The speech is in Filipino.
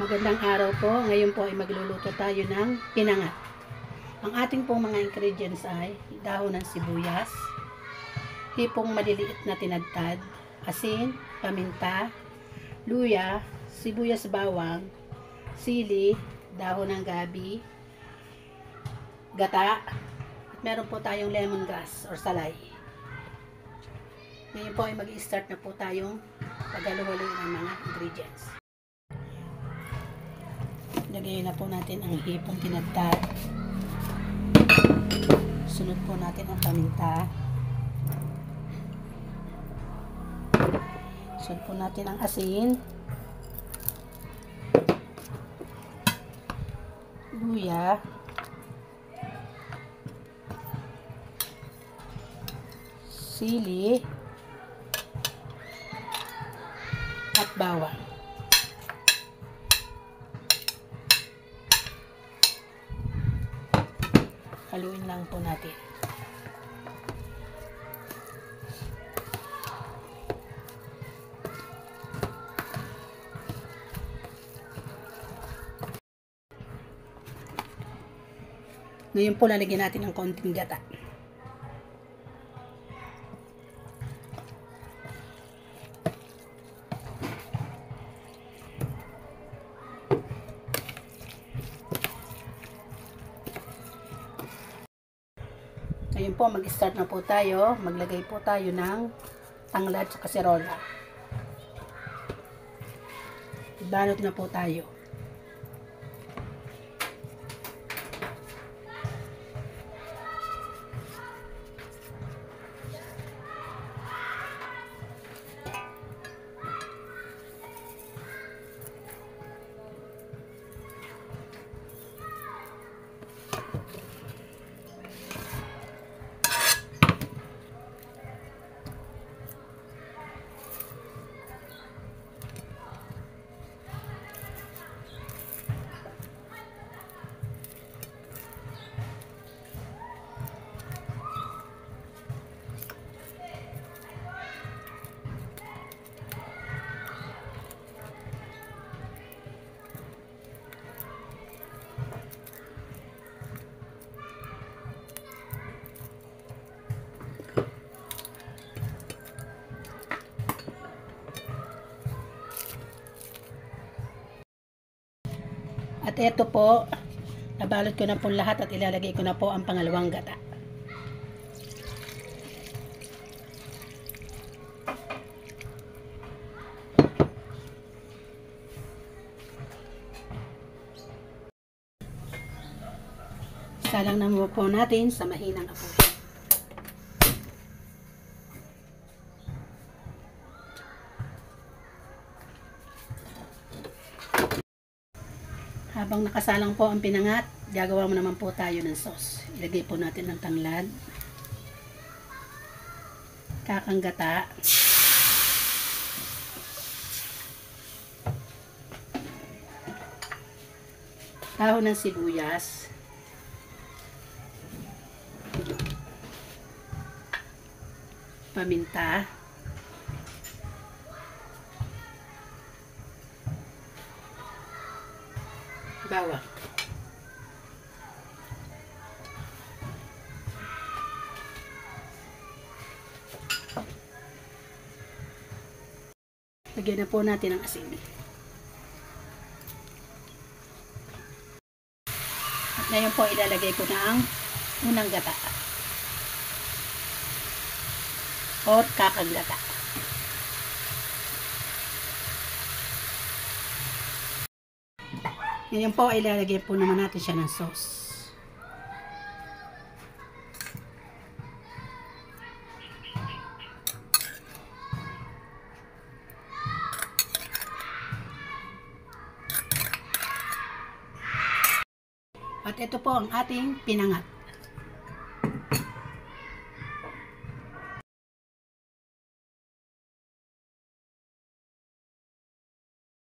Magandang araw po. Ngayon po ay magluluto tayo ng pinangat. Ang ating pong mga ingredients ay dahon ng sibuyas, hipong maliliit na tinadtad, asin, paminta, luya, sibuyas bawang, sili, dahon ng gabi, gata, at meron po tayong lemongrass or salay. Ngayon po ay mag-i-start na po tayong paghalo-halo ng mga ingredients. Lagay na po natin ang hipong tinadtad. Sunod po natin ang paminta. Sunod po natin ang asin, luya, sili, at bawang. Haluin lang po natin. Ngayon po lalagyan natin ng konting gata. Ngayon po, mag-start na po tayo. Maglagay po tayo ng tanglad sa kaserola. Ibalot na po tayo. At eto po, nabalot ko na po lahat at ilalagay ko na po ang pangalawang gata. Salang na po natin sa mahinang apoy. Habang nakasalang po ang pinangat, gagawa mo naman po tayo ng sauce. Ilagay po natin ng tanglad, kakang gata, dahon ng sibuyas, paminta, bawang. Lagyan na po natin ang asin. At ngayon po ilalagay ko na ang unang gata o kakang gata. Ngayon po, ilalagay po naman natin siya ng sauce. At ito po ang ating pinangat.